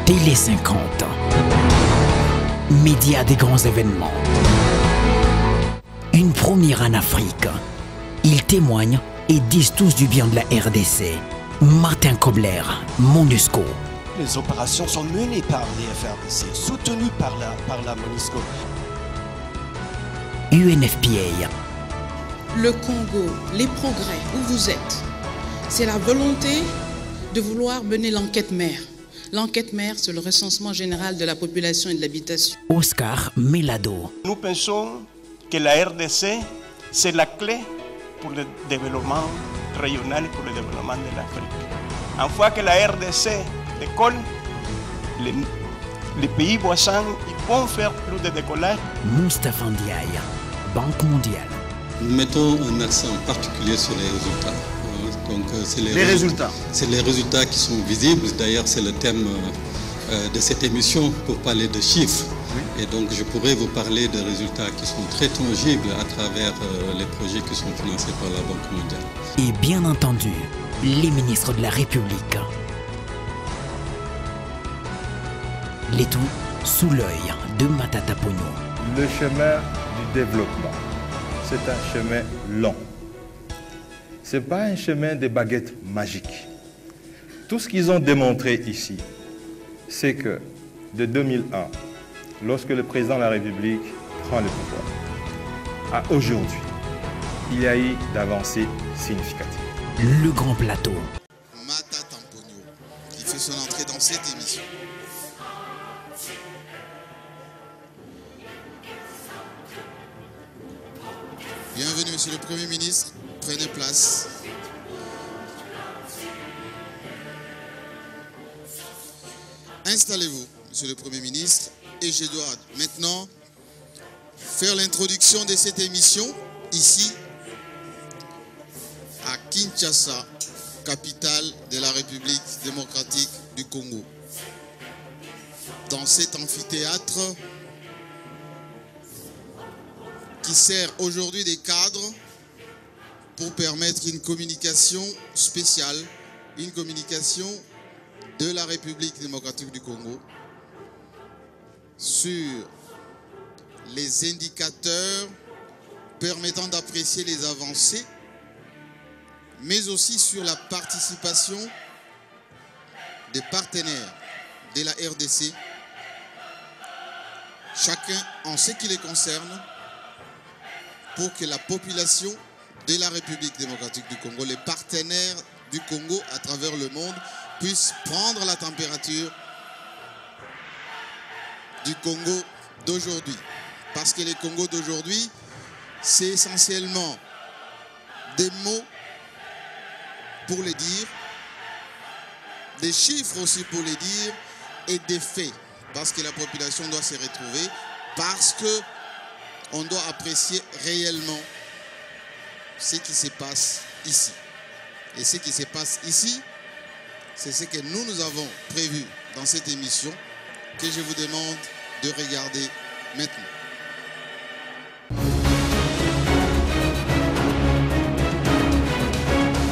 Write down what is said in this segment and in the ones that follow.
Télé 50. Médias des grands événements. Une première en Afrique. Ils témoignent et disent tous du bien de la RDC. Martin Kobler, MONUSCO. Les opérations sont menées par les FRDC, soutenues par la MONUSCO. UNFPA. Le Congo, les progrès, où vous êtes, c'est la volonté de vouloir mener l'enquête mère. L'enquête mère, c'est le recensement général de la population et de l'habitation. Oscar Melado. Nous pensons que la RDC, c'est la clé pour le développement régional et pour le développement de l'Afrique. Une fois que la RDC décolle, les pays voisins ils vont faire plus de décollage. Moustapha Ndiaye, Banque mondiale. Nous mettons un accent particulier sur les résultats. Donc, c'est les résultats. C'est les résultats qui sont visibles. D'ailleurs, c'est le thème de cette émission pour parler de chiffres. Oui. Et donc, je pourrais vous parler de résultats qui sont très tangibles à travers les projets qui sont financés par la Banque mondiale. Et bien entendu, les ministres de la République. Les tout sous l'œil de Matata Ponyo. Le chemin du développement, c'est un chemin long. Ce n'est pas un chemin de baguettes magiques. Tout ce qu'ils ont démontré ici, c'est que de 2001, lorsque le président de la République prend le pouvoir, à aujourd'hui, il y a eu d'avancées significatives. Le grand plateau. Matata Ponyo, qui fait son entrée dans cette émission. Bienvenue, Monsieur le Premier ministre. Prenez place. Installez-vous, Monsieur le Premier ministre. Et je dois maintenant faire l'introduction de cette émission ici à Kinshasa, capitale de la République démocratique du Congo. Dans cet amphithéâtre qui sert aujourd'hui des cadres pour permettre une communication spéciale, une communication de la République démocratique du Congo sur les indicateurs permettant d'apprécier les avancées, mais aussi sur la participation des partenaires de la RDC, chacun en ce qui les concerne, pour que la population de la République démocratique du Congo, les partenaires du Congo à travers le monde, puissent prendre la température du Congo d'aujourd'hui. Parce que le Congo d'aujourd'hui, c'est essentiellement des mots pour les dire, des chiffres aussi pour les dire, et des faits. Parce que la population doit se retrouver, parce qu'on doit apprécier réellement ce qui se passe ici. Et ce qui se passe ici, c'est ce que nous avons prévu dans cette émission que je vous demande de regarder maintenant.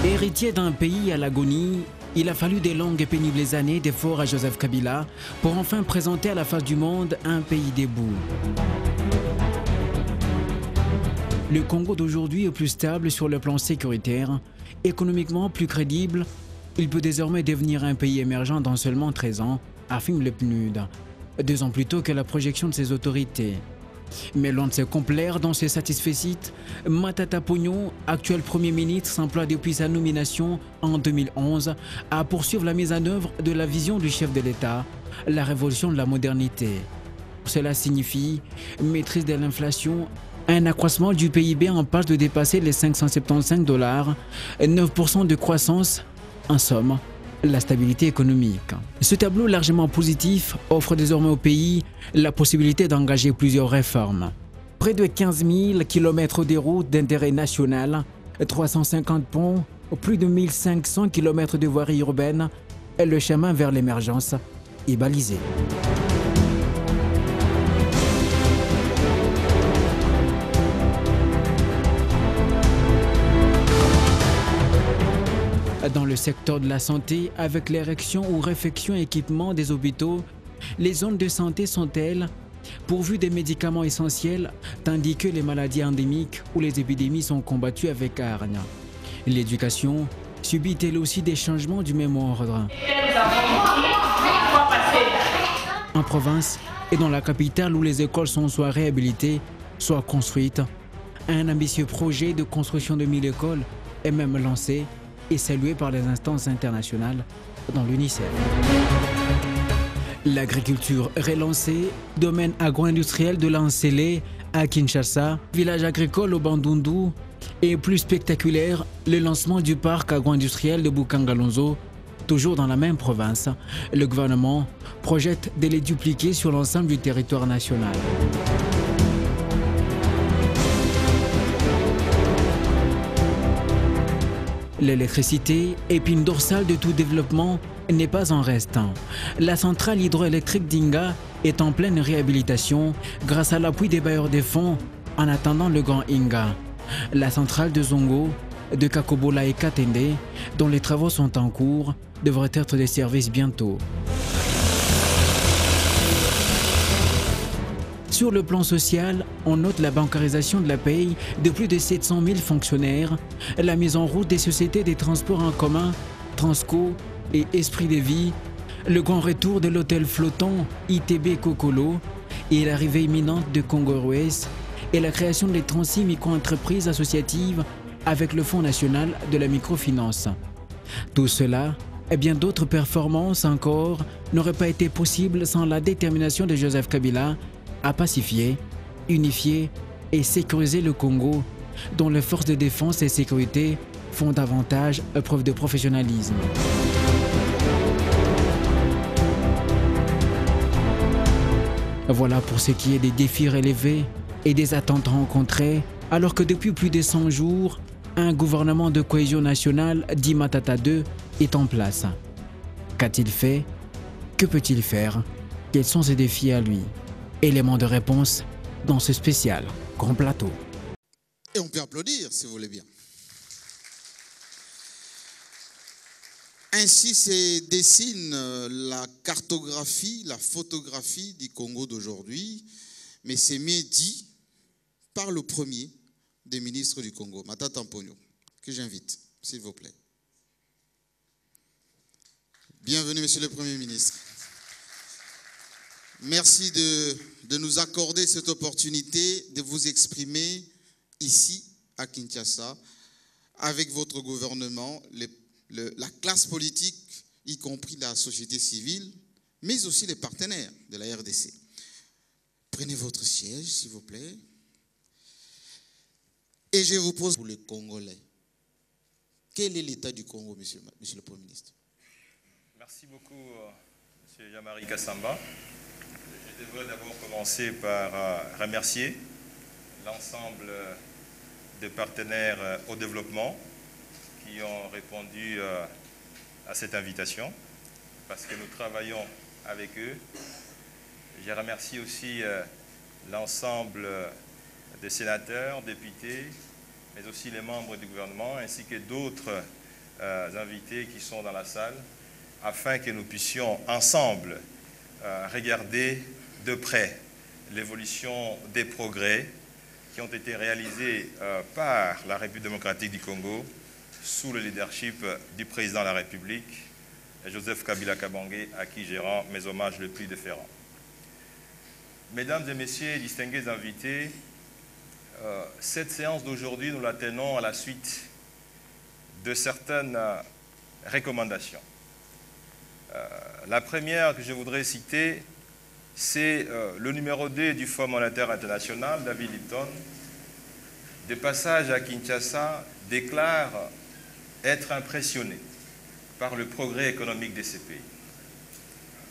Héritier d'un pays à l'agonie, il a fallu des longues et pénibles années d'efforts à Joseph Kabila pour enfin présenter à la face du monde un pays debout. Le Congo d'aujourd'hui est plus stable sur le plan sécuritaire, économiquement plus crédible. Il peut désormais devenir un pays émergent dans seulement 13 ans, affirme le PNUD, 2 ans plus tôt que la projection de ses autorités. Mais loin de se complaire dans ses satisfecits, Matata Ponyo, actuel Premier ministre, s'emploie depuis sa nomination en 2011 à poursuivre la mise en œuvre de la vision du chef de l'État, la révolution de la modernité. Cela signifie maîtrise de l'inflation, un accroissement du PIB en passe de dépasser les 575 $, 9% de croissance, en somme, la stabilité économique. Ce tableau largement positif offre désormais au pays la possibilité d'engager plusieurs réformes. Près de 15 000 km de routes d'intérêt national, 350 ponts, plus de 1500 km de voiries urbaines, et le chemin vers l'émergence est balisé. Dans le secteur de la santé, avec l'érection ou réfection et équipement des hôpitaux, les zones de santé sont-elles pourvues des médicaments essentiels, tandis que les maladies endémiques ou les épidémies sont combattues avec hargne. L'éducation subit elle aussi des changements du même ordre. En province et dans la capitale où les écoles sont soit réhabilitées, soit construites, un ambitieux projet de construction de 1000 écoles est même lancé et salué par les instances internationales, dont l'UNICEF. L'agriculture relancée, domaine agro-industriel de l'Ansélé à Kinshasa, village agricole au Bandundu, et plus spectaculaire, le lancement du parc agro-industriel de Bukangalonzo, toujours dans la même province. Le gouvernement projette de les dupliquer sur l'ensemble du territoire national. L'électricité, épine dorsale de tout développement, n'est pas en reste. La centrale hydroélectrique d'Inga est en pleine réhabilitation grâce à l'appui des bailleurs de fonds en attendant le grand Inga. La centrale de Zongo, de Kakobola et Katende, dont les travaux sont en cours, devraient être de service bientôt. Sur le plan social, on note la bancarisation de la paye de plus de 700 000 fonctionnaires, la mise en route des sociétés des transports en commun, Transco et Esprit de Vie, le grand retour de l'hôtel flottant ITB Kokolo et l'arrivée imminente de Congo Airways et la création des 36 micro-entreprises associatives avec le Fonds national de la microfinance. Tout cela et bien d'autres performances encore n'auraient pas été possibles sans la détermination de Joseph Kabila à pacifier, unifier et sécuriser le Congo, dont les forces de défense et sécurité font davantage preuve de professionnalisme. Voilà pour ce qui est des défis relevés et des attentes rencontrées, alors que depuis plus de 100 jours, un gouvernement de cohésion nationale dit Matata II est en place. Qu'a-t-il fait? Que peut-il faire? Quels sont ses défis à lui? Éléments de réponse dans ce spécial Grand Plateau. Et on peut applaudir si vous voulez bien. Ainsi se dessine la cartographie, la photographie du Congo d'aujourd'hui, mais c'est mieux dit par le premier des ministres du Congo, Matata Mponyo, que j'invite, s'il vous plaît. Bienvenue, Monsieur le Premier ministre. Merci de nous accorder cette opportunité de vous exprimer ici, à Kinshasa, avec votre gouvernement, la classe politique, y compris la société civile, mais aussi les partenaires de la RDC. Prenez votre siège, s'il vous plaît. Et je vous pose pour les Congolais. Quel est l'état du Congo, monsieur le Premier ministre? Merci beaucoup, monsieur Jean-Marie Kassamba. Je devrais d'abord commencer par remercier l'ensemble des partenaires au développement qui ont répondu à cette invitation, parce que nous travaillons avec eux. Je remercie aussi l'ensemble des sénateurs, députés, mais aussi les membres du gouvernement, ainsi que d'autres invités qui sont dans la salle, afin que nous puissions ensemble regarder de près l'évolution des progrès qui ont été réalisés par la République démocratique du Congo sous le leadership du président de la République, Joseph Kabila Kabange, à qui je rends mes hommages les plus déférents. Mesdames et messieurs, distingués invités, cette séance d'aujourd'hui, nous la tenons à la suite de certaines recommandations. La première que je voudrais citer, c'est le numéro 2 du Fonds monétaire international, David Lipton, de passage à Kinshasa, déclare être impressionné par le progrès économique de ces pays.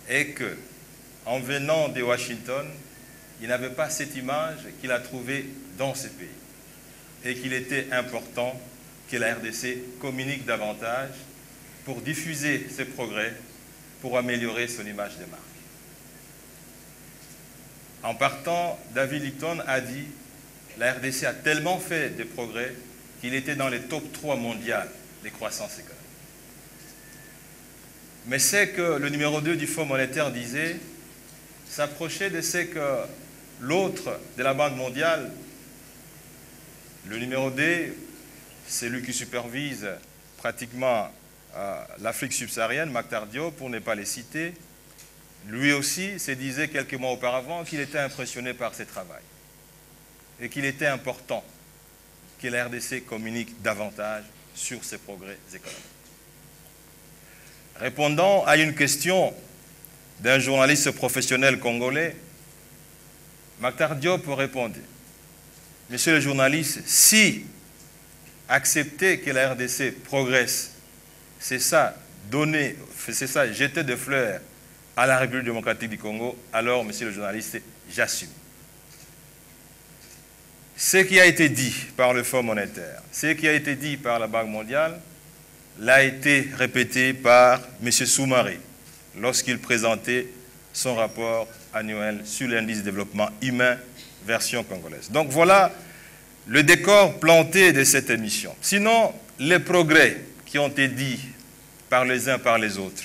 Et que, en venant de Washington, il n'avait pas cette image qu'il a trouvée dans ces pays. Et qu'il était important que la RDC communique davantage pour diffuser ces progrès, pour améliorer son image de marque. En partant, David Lipton a dit que la RDC a tellement fait de progrès qu'il était dans les top 3 mondiales des croissances économiques. Mais c'est que le numéro 2 du Fonds monétaire disait s'approcher de ce que l'autre de la Banque mondiale, le numéro 2, c'est lui qui supervise pratiquement l'Afrique subsaharienne, Mactar Diop, pour ne pas les citer, lui aussi se disait quelques mois auparavant qu'il était impressionné par ce travail et qu'il était important que la RDC communique davantage sur ses progrès économiques. Répondant à une question d'un journaliste professionnel congolais, Mactar Diop répondait: Monsieur le journaliste, si accepter que la RDC progresse, c'est ça, jeter des fleurs à la République démocratique du Congo, alors, monsieur le journaliste, j'assume. Ce qui a été dit par le Fonds monétaire, ce qui a été dit par la Banque mondiale, l'a été répété par M. Soumaré lorsqu'il présentait son rapport annuel sur l'indice de développement humain version congolaise. Donc voilà le décor planté de cette émission. Sinon, les progrès qui ont été dits par les uns par les autres,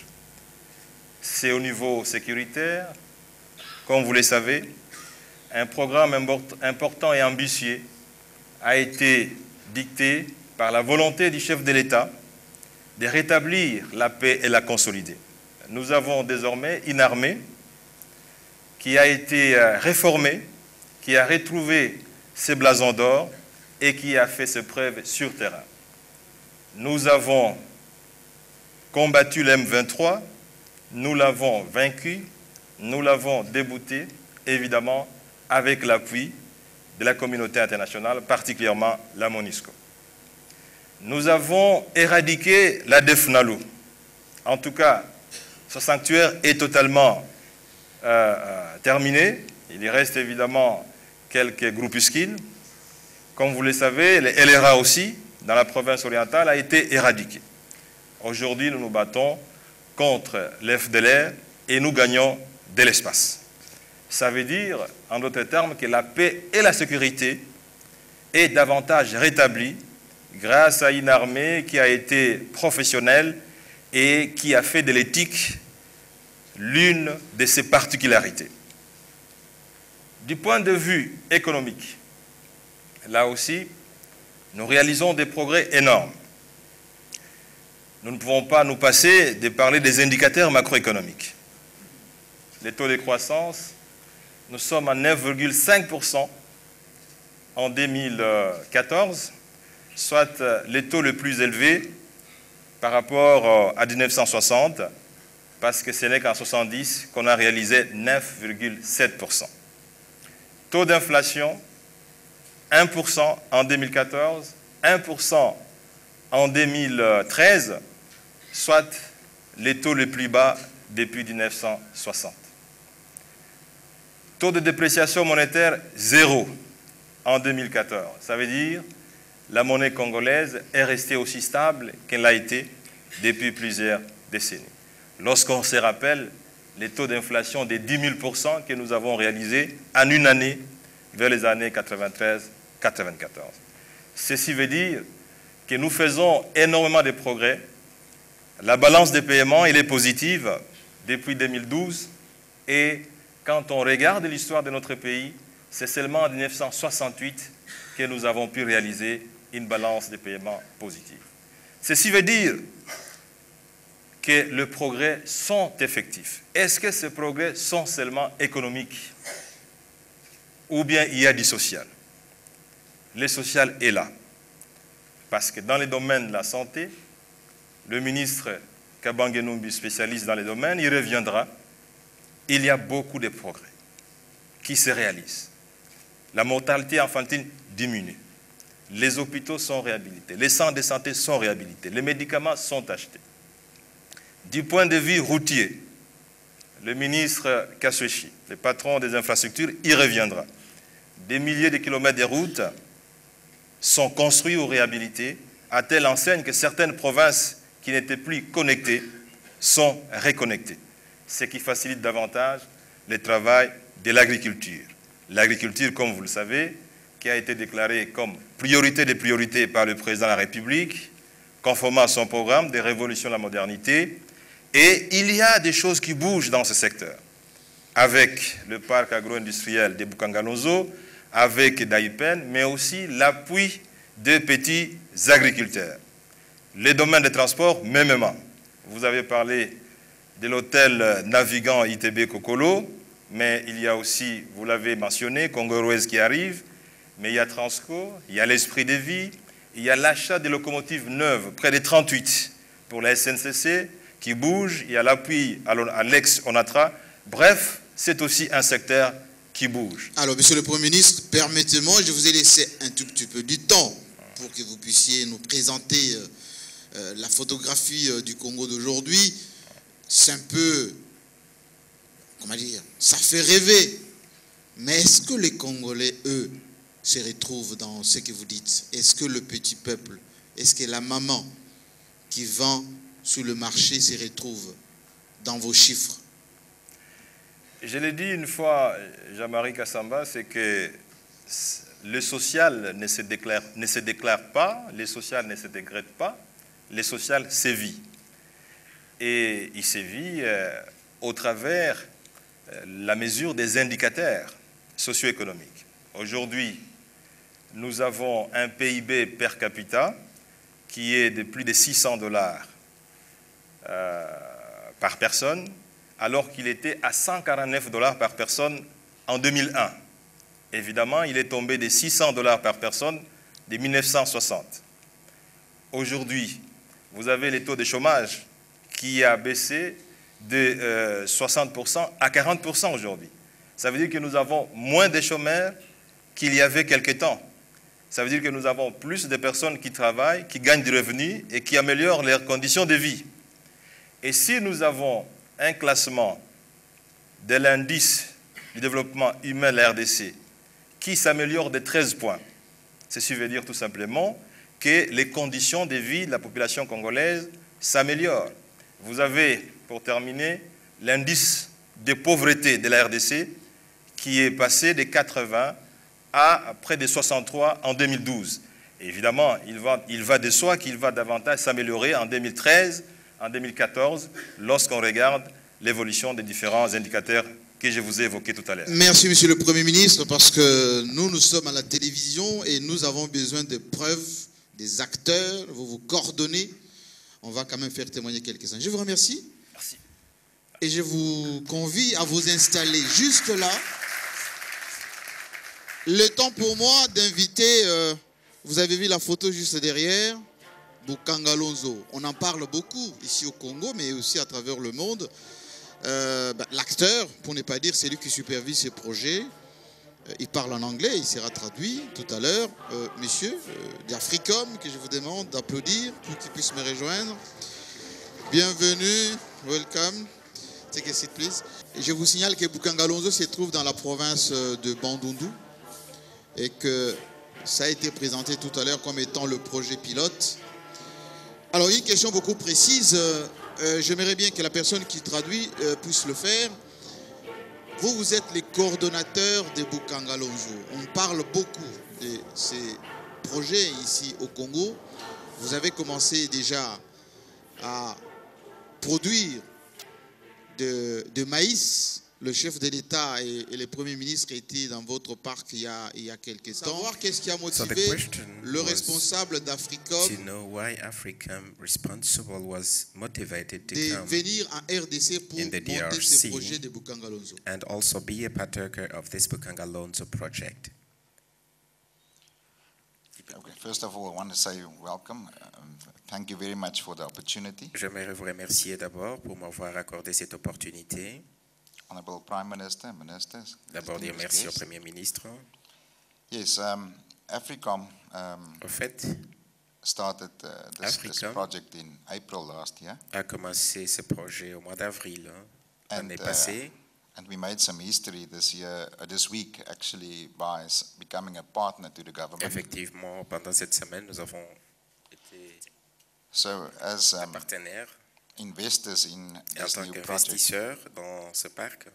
c'est au niveau sécuritaire, comme vous le savez, un programme important et ambitieux a été dicté par la volonté du chef de l'État de rétablir la paix et la consolider. Nous avons désormais une armée qui a été réformée, qui a retrouvé ses blasons d'or et qui a fait ses preuves sur terrain. Nous avons combattu l'M23, nous l'avons vaincu, nous l'avons débouté, évidemment, avec l'appui de la communauté internationale, particulièrement la MONUSCO. Nous avons éradiqué la DEFNALU. En tout cas, ce sanctuaire est totalement terminé. Il y reste évidemment quelques groupuscules. Comme vous le savez, le LRA aussi, dans la province orientale, a été éradiqué. Aujourd'hui, nous nous battons contre l'FDLR et nous gagnons de l'espace. Ça veut dire, en d'autres termes, que la paix et la sécurité est davantage rétablie grâce à une armée qui a été professionnelle et qui a fait de l'éthique l'une de ses particularités. Du point de vue économique, là aussi, nous réalisons des progrès énormes. Nous ne pouvons pas nous passer de parler des indicateurs macroéconomiques. Les taux de croissance, nous sommes à 9,5% en 2014, soit les taux les plus élevés par rapport à 1960, parce que ce n'est qu'en 1970 qu'on a réalisé 9,7%. Taux d'inflation, 1% en 2014, 1% en 2013, soit les taux les plus bas depuis 1960. Taux de dépréciation monétaire, 0 en 2014. Ça veut dire que la monnaie congolaise est restée aussi stable qu'elle l'a été depuis plusieurs décennies. Lorsqu'on se rappelle les taux d'inflation des 10 000% que nous avons réalisés en une année vers les années 93-94. Ceci veut dire que nous faisons énormément de progrès. La balance des paiements, elle est positive depuis 2012 et quand on regarde l'histoire de notre pays, c'est seulement en 1968 que nous avons pu réaliser une balance des paiements positive. Ceci veut dire que les progrès sont effectifs. Est-ce que ces progrès sont seulement économiques ou bien il y a du social? Le social est là. Parce que dans les domaines de la santé, le ministre Kabange Numbi, spécialiste dans les domaines, il reviendra. Il y a beaucoup de progrès qui se réalisent. La mortalité infantile diminue. Les hôpitaux sont réhabilités. Les centres de santé sont réhabilités. Les médicaments sont achetés. Du point de vue routier, le ministre Kaswechi, le patron des infrastructures, y reviendra. Des milliers de kilomètres de routes sont construits ou réhabilités à telle enseigne que certaines provinces qui n'étaient plus connectées sont reconnectées, ce qui facilite davantage le travail de l'agriculture. L'agriculture, comme vous le savez, qui a été déclarée comme priorité des priorités par le président de la République, conformément à son programme de révolution de la modernité, Et il y a des choses qui bougent dans ce secteur, avec le parc agro-industriel de Bukangalonzo, avec Daipen, mais aussi l'appui des petits agriculteurs. Les domaines de transport, mêmement. Vous avez parlé de l'hôtel navigant ITB Kokolo, mais il y a aussi, vous l'avez mentionné, Congo Airways qui arrive, mais il y a Transco, il y a l'Esprit de Vie, il y a l'achat de locomotives neuves, près de 38 pour la SNCC, qui bouge, il y a l'appui à l'ex-ONATRA. Bref, c'est aussi un secteur qui bouge. Alors, Monsieur le Premier ministre, permettez-moi, je vous ai laissé un tout petit peu du temps pour que vous puissiez nous présenter la photographie du Congo d'aujourd'hui. C'est un peu, comment dire, ça fait rêver. Mais est-ce que les Congolais, eux, se retrouvent dans ce que vous dites? Est-ce que le petit peuple, est-ce que la maman qui vend sur le marché se retrouve dans vos chiffres? Je l'ai dit une fois, Jean-Marie Kassamba, c'est que le social ne se déclare pas, le social ne se décrète pas, le social sévit. Et il sévit au travers la mesure des indicateurs socio-économiques. Aujourd'hui, nous avons un PIB per capita qui est de plus de 600 $ par personne, alors qu'il était à 149 $ par personne en 2001. Évidemment, il est tombé de 600 $ par personne de 1960. Aujourd'hui, vous avez le taux de chômage qui a baissé de 60% à 40% aujourd'hui. Ça veut dire que nous avons moins de chômeurs qu'il y avait quelque temps. Ça veut dire que nous avons plus de personnes qui travaillent, qui gagnent du revenu et qui améliorent leurs conditions de vie. Et si nous avons un classement de l'indice du développement humain de la RDC qui s'améliore de 13 points, ceci veut dire tout simplement que les conditions de vie de la population congolaise s'améliorent. Vous avez, pour terminer, l'indice de pauvreté de la RDC qui est passé de 80 à près de 63 en 2012. Et évidemment, il va de soi qu'il va davantage s'améliorer en 2013, en 2014, lorsqu'on regarde l'évolution des différents indicateurs que je vous ai évoqués tout à l'heure. Merci, Monsieur le Premier ministre, parce que nous sommes à la télévision et nous avons besoin de preuves, des acteurs, vous coordonnez. On va quand même faire témoigner quelques-uns. Je vous remercie. Merci. Et je vous convie à vous installer juste là. Le temps pour moi d'inviter, vous avez vu la photo juste derrière, Bukangalonzo. On en parle beaucoup ici au Congo, mais aussi à travers le monde. L'acteur, pour ne pas dire celui qui supervise ce projet, il parle en anglais, il sera traduit tout à l'heure. Monsieur d'Africom, que je vous demande d'applaudir pour qu'il puisse me rejoindre. Bienvenue, welcome. Take a seat, please. Et je vous signale que Bukangalonzo se trouve dans la province de Bandundu et que ça a été présenté tout à l'heure comme étant le projet pilote. Alors, une question beaucoup précise. J'aimerais bien que la personne qui traduit puisse le faire. Vous êtes les coordonnateurs de Bukangalonzo. On parle beaucoup de ces projets ici au Congo. Vous avez commencé déjà à produire de maïs. Le chef de l'État et le Premier ministre étaient dans votre parc il y a quelques temps. Savoir qu'est-ce qui a motivé le responsable d'Africom to know why Africom responsible was motivated to de come venir en RDC pour in the monter ce DRC projet de Bukangalonzo. and also be a partaker of this Bukangalonzo project. Okay, first of all, I want to say welcome. Thank you very much for the opportunity. J'aimerais vous remercier d'abord pour m'avoir accordé cette opportunité. Honorable Prime Minister, Ministers. D'abord dire merci au Premier ministre. Yes, Africom Au fait, started this Africom project in April last year. a commencé ce projet au mois d'avril l'année passée. And we made some history this year, this week actually, by becoming a partner to the government. Effectivement, pendant cette semaine, nous avons été So as partenaires. investors in En this tant new project, qu'investisseurs dans ce parc,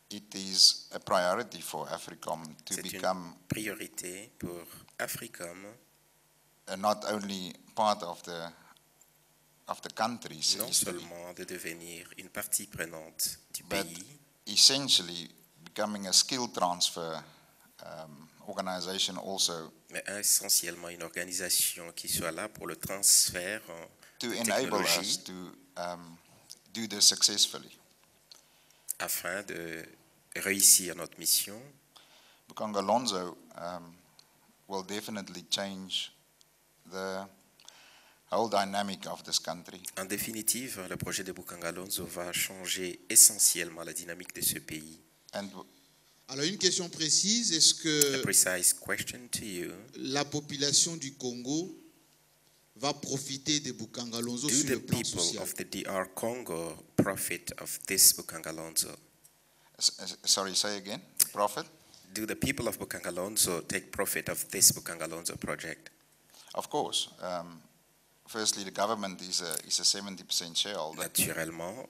it is a priority for Africom to c'est become une priorité pour Africom not only part of the of the country's non history, seulement de devenir une partie prenante du but pays, essentially becoming a skill transfer organization also mais essentiellement une organisation qui soit là pour le transfert to de enable us technologie to do this successfully. afin de réussir notre mission. Bukangalonzo will definitely change the whole dynamic of this country. En définitive, le projet de Bukangalonzo va changer essentiellement la dynamique de ce pays. And Alors une question précise, est-ce A que precise question to you. la population du Congo va profiter de Bukangalonzo Do sur the le plan people social? of the DR Congo profit of this Bukangalonzo? sorry, say again, profit? Do the people of Bukangalonzo take profit of this Bukangalonzo project? Of course. Firstly, the government is a 70% shareholder. Naturellement,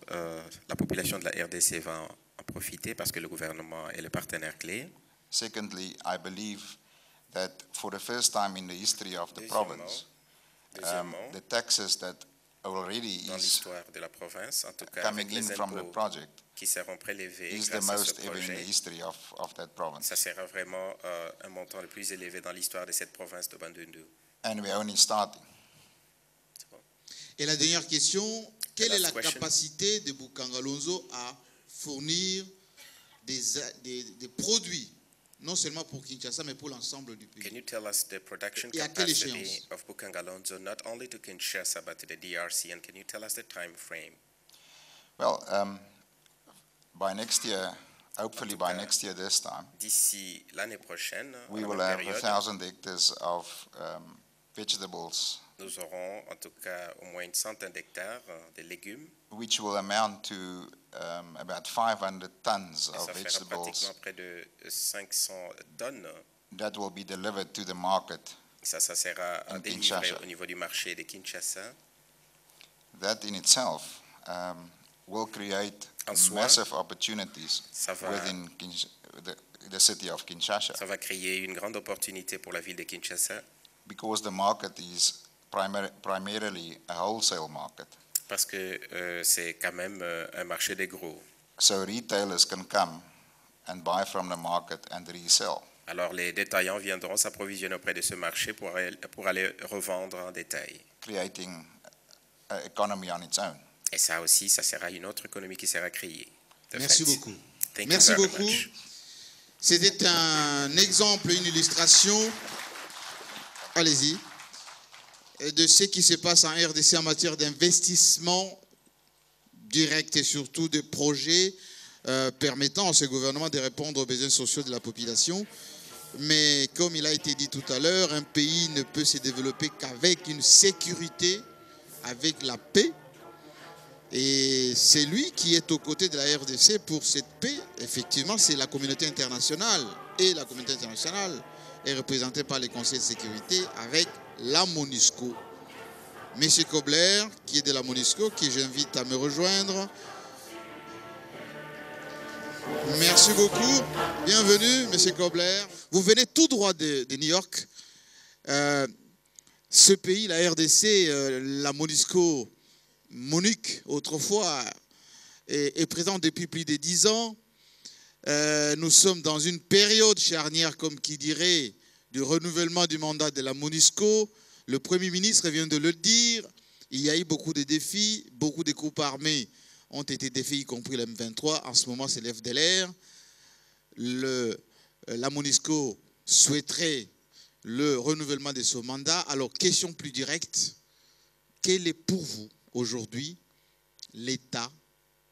la population de la RDC va en profiter parce que le gouvernement est le partenaire clé. Secondly, I believe that for the first time in the history of the province, Deuxièmement, the taxes that already dans is l'histoire de la province, en tout cas coming avec in les from the impôts project qui seront prélevés is the grâce à ce most ever in the projet, history of that province. ça sera vraiment un montant le plus élevé dans l'histoire de cette province de Bandundu. And we're only starting. Et la dernière question, quelle est la last question. capacité de Bukangalonzo à fournir des produits, non seulement pour Kinshasa, mais pour l'ensemble du Can pays? you tell us the production Et à quelle capacity échéance? of Bukangalonzo, not only to Kinshasa but to the DRC, and can you tell us the time frame? Well, by next year, hopefully by next year this time, D'ici l'année prochaine, we à will la have même période, 1,000 hectares of vegetables, nous aurons en tout cas au moins une centaine d'hectares de légumes, which will amount to about 500 tons et of ça fera vegetables pratiquement près de 500 tonnes. that will be delivered to the market. Ça sera In délivré Kinshasa. au niveau du marché de Kinshasa. That in itself will create En soi, massive opportunities ça va- within the city of Kinshasa, Ça va créer une grande opportunité pour la ville de Kinshasa because the market is primarily a wholesale market. parce que c'est quand même un marché des gros. So retailers can come and buy from the market and resell. Alors les détaillants viendront s'approvisionner auprès de ce marché pour aller revendre en détail. Creating an economy on its own. Et ça aussi, ça sera une autre économie qui sera créée. de Merci fait. beaucoup. Thank you Merci very beaucoup. much. C'était un exemple, une illustration, allez-y, de ce qui se passe en RDC en matière d'investissement direct et surtout de projets permettant à ce gouvernement de répondre aux besoins sociaux de la population. Mais comme il a été dit tout à l'heure, un pays ne peut se développer qu'avec une sécurité, avec la paix. Et c'est lui qui est aux côtés de la RDC pour cette paix. Effectivement, c'est la communauté internationale. Et la communauté internationale est représentée par les conseils de sécurité avec la MONUSCO. Monsieur Kobler, qui est de la MONUSCO, qui j'invite à me rejoindre. Merci beaucoup. Bienvenue, Monsieur Kobler. Vous venez tout droit de New York. Ce pays, la RDC, la MONUSCO, MONUC, autrefois, est présent depuis plus de 10 ans. Nous sommes dans une période charnière, comme qui dirait, du renouvellement du mandat de la MONUSCO. Le Premier ministre vient de le dire. Il y a eu beaucoup de défis, beaucoup de groupes armés ont été défaits, y compris le M23. En ce moment, c'est l'FDLR. La MONUSCO souhaiterait le renouvellement de ce mandat. Alors, question plus directe, quel est pour vous aujourd'hui l'état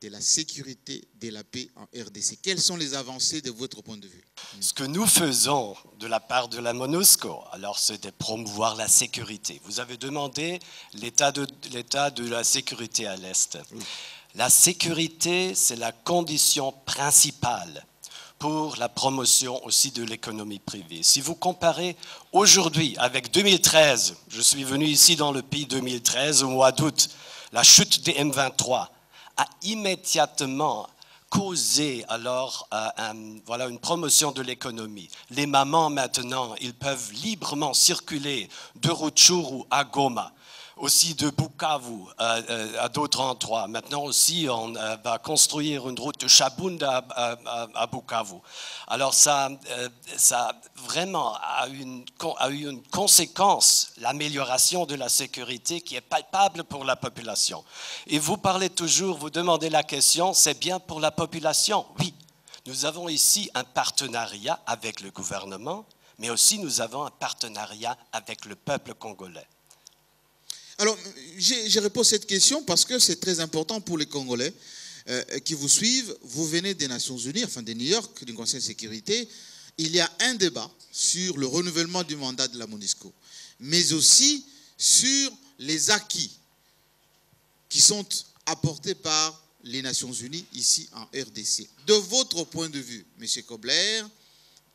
de la sécurité, de la paix en RDC? Quelles sont les avancées de votre point de vue? Ce que nous faisons de la part de la MONUSCO, alors c'est de promouvoir la sécurité. Vous avez demandé l'état de la sécurité à l'Est. Oui. La sécurité, c'est la condition principale pour la promotion aussi de l'économie privée. Si vous comparez aujourd'hui avec 2013, je suis venu ici dans le pays 2013 au mois d'août, la chute des M23 a immédiatement causé alors voilà, une promotion de l'économie. Les mamans maintenant, ils peuvent librement circuler de Rutshuru à Goma. aussi de Bukavu à d'autres endroits. Maintenant aussi, on va construire une route de Shabunda à Bukavu. Alors ça vraiment a eu une conséquence, l'amélioration de la sécurité qui est palpable pour la population. Et vous parlez toujours, vous demandez la question, c'est bien pour la population? Oui, nous avons ici un partenariat avec le gouvernement, mais aussi nous avons un partenariat avec le peuple congolais. Alors, je repose cette question parce que c'est très important pour les Congolais qui vous suivent. Vous venez des Nations Unies, enfin de New York, du Conseil de sécurité. Il y a un débat sur le renouvellement du mandat de la MONUSCO, mais aussi sur les acquis qui sont apportés par les Nations Unies ici en RDC. De votre point de vue, M. Kobler,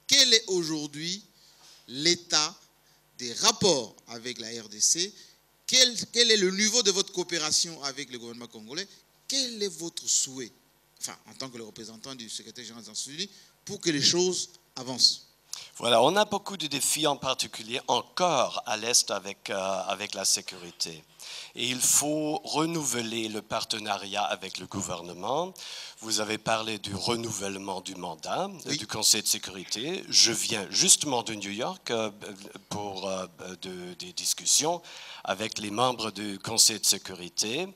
quel est aujourd'hui l'état des rapports avec la RDC? Quel est le niveau de votre coopération avec le gouvernement congolais? Quel est votre souhait, enfin, en tant que le représentant du secrétaire général des Nations Unies, pour que les choses avancent? Voilà, on a beaucoup de défis, en particulier encore à l'Est avec la sécurité. Et il faut renouveler le partenariat avec le gouvernement. Vous avez parlé du renouvellement du mandat du Conseil de sécurité. Je viens justement de New York pour des discussions avec les membres du Conseil de sécurité.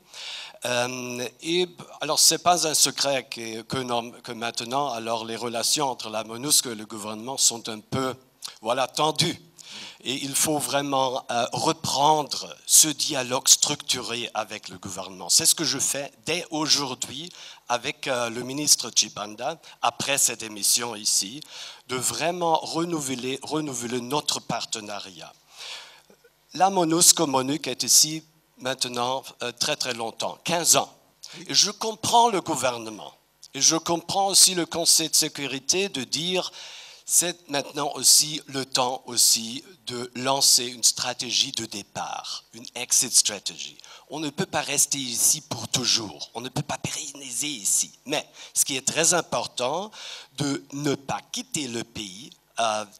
Et alors, ce n'est pas un secret que maintenant, alors, les relations entre la MONUSCO et le gouvernement sont un peu tendues. Et il faut vraiment reprendre ce dialogue structuré avec le gouvernement. C'est ce que je fais dès aujourd'hui avec le ministre Tshibanda, après cette émission ici, de vraiment renouveler notre partenariat. La MONUSCO-MONUC est ici maintenant très très longtemps, 15 ans. Et je comprends le gouvernement. Et je comprends aussi le Conseil de sécurité de dire c'est maintenant aussi le temps aussi de lancer une stratégie de départ, une exit strategy. On ne peut pas rester ici pour toujours, on ne peut pas pérenniser ici. Mais ce qui est très important, de ne pas quitter le pays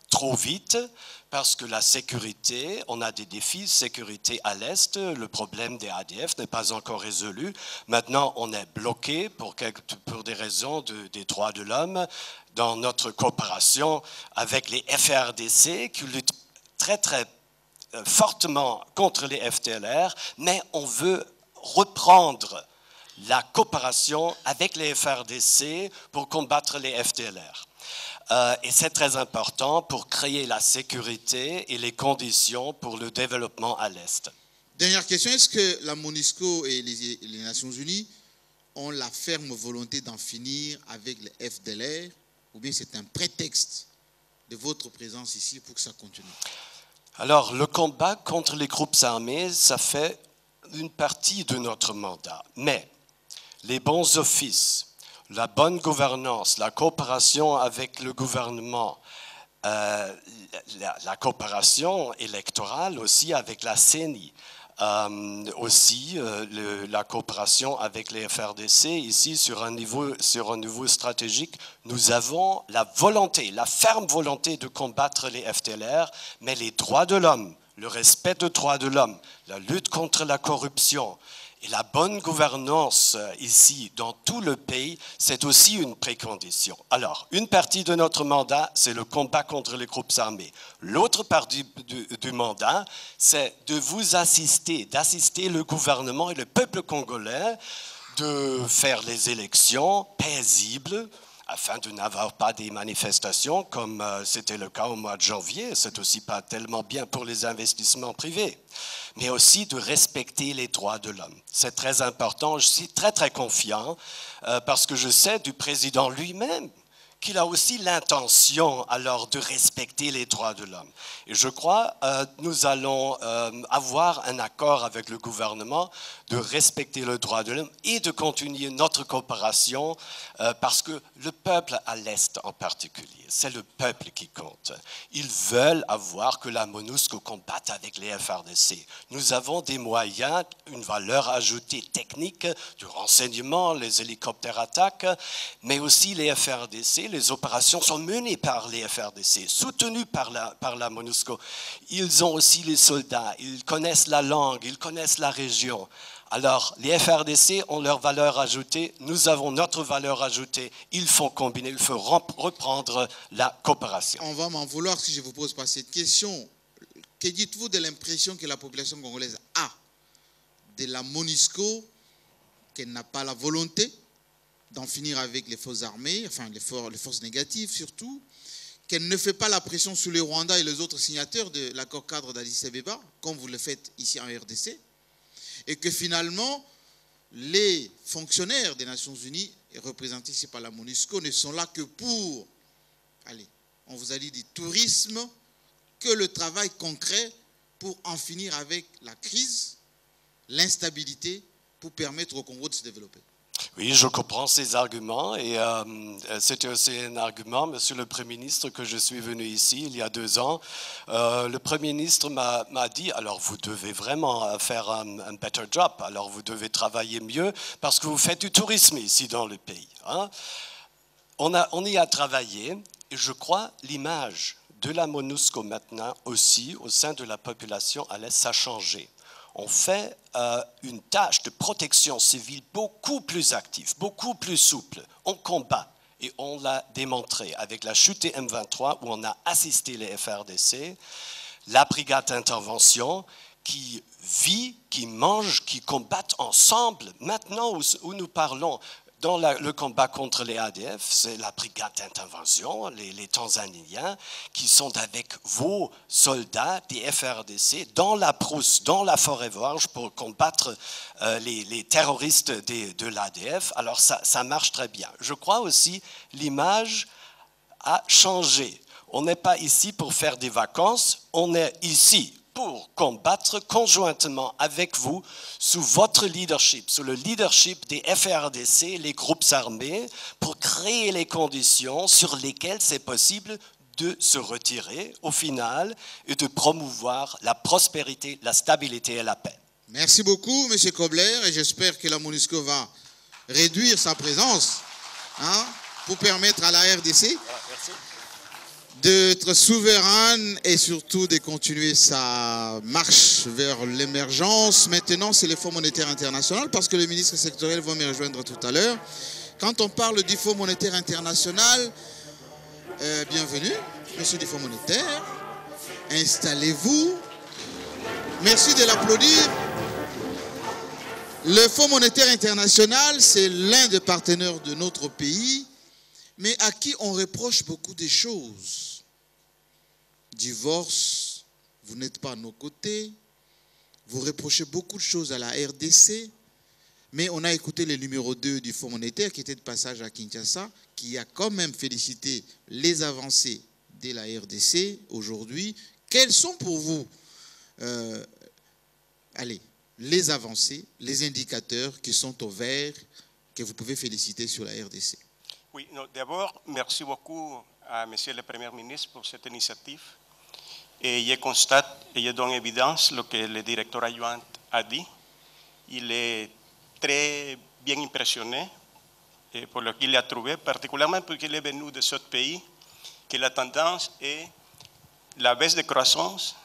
trop vite, parce que la sécurité, on a des défis, sécurité à l'Est, le problème des ADF n'est pas encore résolu. Maintenant, on est bloqué pour des raisons des droits de l'homme dans notre coopération avec les FARDC qui luttent très, très fortement contre les FDLR, mais on veut reprendre la coopération avec les FARDC pour combattre les FDLR. Et c'est très important pour créer la sécurité et les conditions pour le développement à l'Est. Dernière question, est-ce que la MONUSCO et les Nations Unies ont la ferme volonté d'en finir avec les FDLR, ou bien c'est un prétexte de votre présence ici pour que ça continue? Alors, le combat contre les groupes armés, ça fait une partie de notre mandat. Mais les bons offices, la bonne gouvernance, la coopération avec le gouvernement, la coopération électorale aussi avec la CENI, aussi la coopération avec les FARDC ici sur un niveau stratégique. Nous avons la volonté, la ferme volonté de combattre les FDLR, mais les droits de l'homme, le respect des droits de l'homme, la lutte contre la corruption, et la bonne gouvernance ici, dans tout le pays, c'est aussi une précondition. Alors, une partie de notre mandat, c'est le combat contre les groupes armés. L'autre partie du mandat, c'est de vous assister, d'assister le gouvernement et le peuple congolais, de faire les élections paisibles, afin de n'avoir pas des manifestations comme c'était le cas au mois de janvier. C'est aussi pas tellement bien pour les investissements privés, mais aussi de respecter les droits de l'homme. C'est très important. Je suis très, très confiant parce que je sais du président lui-même qu'il a aussi l'intention alors de respecter les droits de l'homme. Et je crois nous allons avoir un accord avec le gouvernement de respecter le droit de l'homme et de continuer notre coopération parce que le peuple à l'Est en particulier, c'est le peuple qui compte. Ils veulent avoir que la MONUSCO combatte avec les FARDC. Nous avons des moyens, une valeur ajoutée technique, du renseignement, les hélicoptères attaques, mais aussi les FARDC, les opérations sont menées par les FRDC, soutenues par la MONUSCO. Ils ont aussi les soldats, ils connaissent la langue, ils connaissent la région. Alors, les FRDC ont leur valeur ajoutée, nous avons notre valeur ajoutée, il faut combiner, il faut reprendre la coopération. On va m'en vouloir si je ne vous pose pas cette question. Que dites-vous de l'impression que la population congolaise a de la MONUSCO, qu'elle n'a pas la volonté d'en finir avec les forces armées, enfin les forces négatives surtout, qu'elle ne fait pas la pression sur les Rwandais et les autres signataires de l'accord cadre d'Addis Abeba, comme vous le faites ici en RDC, et que finalement, les fonctionnaires des Nations Unies, représentés ici par la MONUSCO, ne sont là que pour, allez, on vous a dit du tourisme, que le travail concret pour en finir avec la crise, l'instabilité, pour permettre au Congo de se développer. Oui, je comprends ces arguments et c'était aussi un argument, Monsieur le Premier ministre, que je suis venu ici il y a 2 ans. Le Premier ministre m'a dit, alors vous devez vraiment faire un better job, alors vous devez travailler mieux parce que vous faites du tourisme ici dans le pays. Hein. On y a travaillé et je crois l'image de la MONUSCO maintenant aussi au sein de la population à l'Est, ça a changé. On fait une tâche de protection civile beaucoup plus active, beaucoup plus souple. On combat et on l'a démontré avec la chute des M23 où on a assisté les FRDC, la brigade d'intervention qui vit, qui mange, qui combattent ensemble. Maintenant où nous parlons dans le combat contre les ADF, c'est la brigade d'intervention, les Tanzaniens, qui sont avec vos soldats des FRDC dans la brousse, dans la forêt vierge pour combattre les terroristes de l'ADF. Alors ça marche très bien. Je crois aussi l'image a changé. On n'est pas ici pour faire des vacances, on est ici pour combattre conjointement avec vous, sous votre leadership, sous le leadership des FRDC, les groupes armés, pour créer les conditions sur lesquelles c'est possible de se retirer au final et de promouvoir la prospérité, la stabilité et la paix. Merci beaucoup, M. Kobler, et j'espère que la MONUSCO va réduire sa présence pour permettre à la RDC d'être souveraine et surtout de continuer sa marche vers l'émergence. Maintenant, c'est le Fonds monétaire international, parce que le ministre sectoriel va me rejoindre tout à l'heure. Quand on parle du Fonds monétaire international, bienvenue, monsieur du Fonds monétaire, installez-vous. Merci de l'applaudir. Le Fonds monétaire international, c'est l'un des partenaires de notre pays, mais à qui on reproche beaucoup de choses. Divorce, vous n'êtes pas à nos côtés, vous reprochez beaucoup de choses à la RDC, mais on a écouté le numéro 2 du Fonds monétaire qui était de passage à Kinshasa, qui a quand même félicité les avancées de la RDC aujourd'hui. Quelles sont pour vous les avancées, les indicateurs qui sont au vert, que vous pouvez féliciter sur la RDC? Oui, d'abord, merci beaucoup à Monsieur le Premier ministre pour cette initiative. Et je constate et je donne évidence ce que le directeur adjoint a dit. Il est très bien impressionné pour ce qu'il a trouvé, particulièrement parce qu'il est venu de ce pays, que la tendance est la baisse de croissance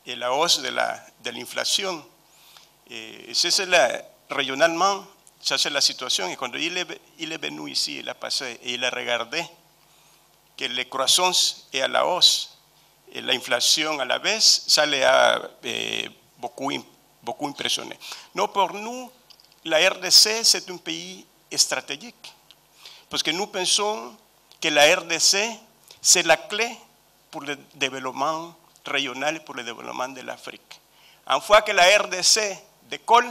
et la hausse de l'inflation. Et c'est là, régionalement, ça c'est la situation. Et quand il est venu ici, il a passé et il a regardé que la croissance est à la hausse et l'inflation à la baisse, ça l'a beaucoup impressionné. Non, pour nous, la RDC, c'est un pays stratégique. Parce que nous pensons que la RDC, c'est la clé pour le développement régional et pour le développement de l'Afrique. Une fois que la RDC décolle,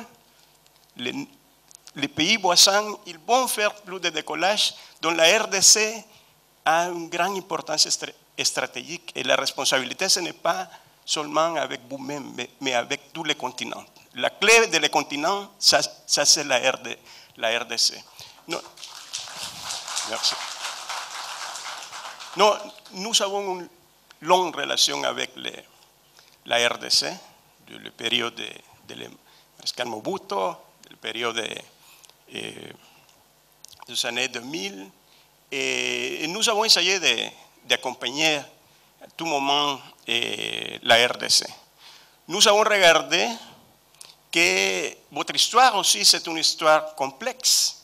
les pays voisins, ils vont faire plus de décollage, donc la RDC a une grande importance stratégique et la responsabilité, ce n'est pas seulement avec vous-même, mais avec tous les continents. La clé de les continents, ça c'est la RDC. Non, merci. Non, nous avons une longue relation avec la RDC, de la période de Marshal Mobutu, de la période des années 2000, Et nous avons essayé d'accompagner à tout moment la RDC. Nous avons regardé que votre histoire aussi, c'est une histoire complexe.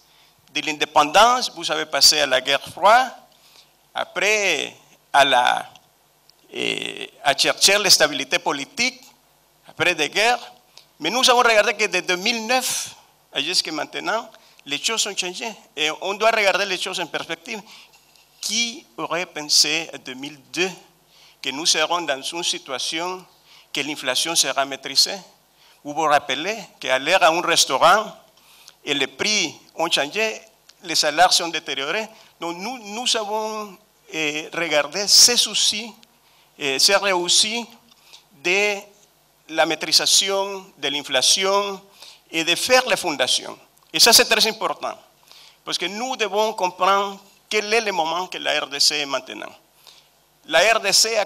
De l'indépendance, vous avez passé à la guerre froide, après à chercher la stabilité politique, après des guerres. Mais nous avons regardé que de 2009 jusqu'à maintenant, les choses ont changé. Et on doit regarder les choses en perspective. Qui aurait pensé en 2002 que nous serons dans une situation que l'inflation sera maîtrisée? Vous vous rappelez qu'aller à un restaurant et les prix ont changé, les salaires sont détériorés. Donc nous avons regardé ces soucis, ces réussis de la maîtrisation de l'inflation et de faire les fondations. Et ça, c'est très important, parce que nous devons comprendre quel est le moment que la RDC est maintenant. La RDC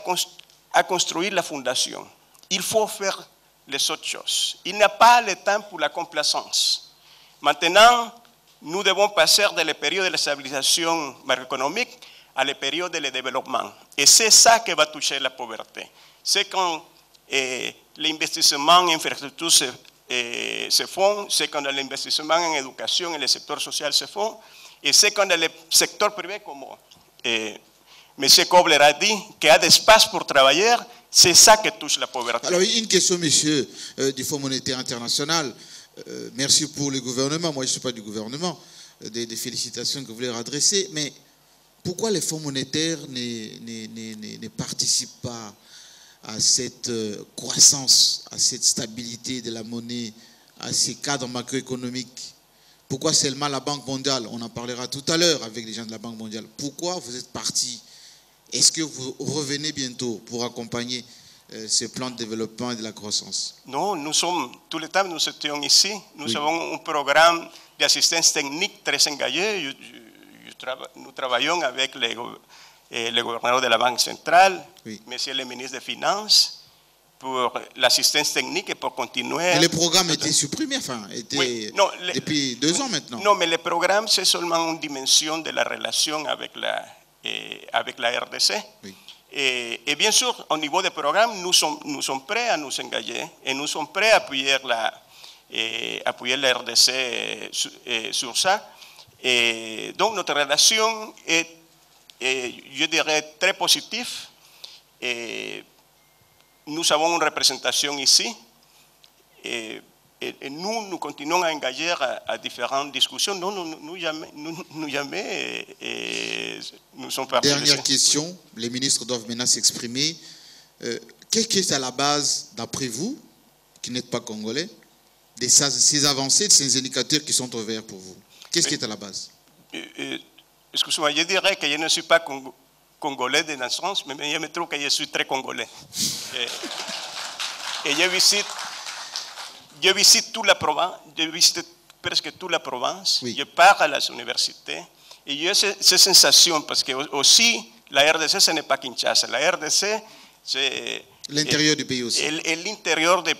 a construit la fondation. Il faut faire les autres choses. Il n'y a pas le temps pour la complaisance. Maintenant, nous devons passer de la période de la stabilisation macroéconomique à la période de développement. Et c'est ça qui va toucher la pauvreté. C'est quand l'investissement en infrastructure se font, c'est quand l'investissement en éducation et le secteur social se font, et c'est quand le secteur privé, comme M. Kobler a dit, qu'il y a d'espace pour travailler, c'est ça qui touche la pauvreté. Alors, une question, monsieur, du Fonds monétaire international. Merci pour le gouvernement. Moi, je ne suis pas du gouvernement. Des félicitations que vous leur adressez. Mais pourquoi les fonds monétaires ne participent pas à cette croissance, à cette stabilité de la monnaie, à ces cadres macroéconomiques? Pourquoi seulement la Banque mondiale? On en parlera tout à l'heure avec les gens de la Banque mondiale. Pourquoi vous êtes partis? Est-ce que vous revenez bientôt pour accompagner ce plan de développement et de la croissance? Non, nous sommes, tout le temps, nous étions ici. Nous avons un programme d'assistance technique très engagé. Nous travaillons avec le gouverneur de la Banque centrale, monsieur le ministre des Finances, pour l'assistance technique et pour continuer. Mais le programme était supprimé, enfin, depuis 2 ans maintenant. Non, mais le programme, c'est seulement une dimension de la relation avec la RDC. Oui. Et bien sûr, au niveau des programmes, nous sommes prêts à nous engager et nous sommes prêts à appuyer la RDC sur ça. Et donc, notre relation est, je dirais, très positive. Et nous avons une représentation ici. Et nous continuons à engager à différentes discussions. Non, nous jamais nous sommes partis. Dernière question, les ministres doivent maintenant s'exprimer. Qu'est-ce qui est à la base, d'après vous, qui n'êtes pas congolais, de ces avancées, de ces indicateurs qui sont ouverts pour vous? Qu'est-ce qui est à la base? Excusez-moi, je dirais que je ne suis pas congolais de naissance, mais je me trouve que je suis très congolais. Et je visite toute la province, je visite presque toute la province, je pars à les universités, et j'ai cette sensation, parce que aussi, la RDC, ce n'est pas Kinshasa, la RDC, c'est l'intérieur du pays aussi. L'intérieur du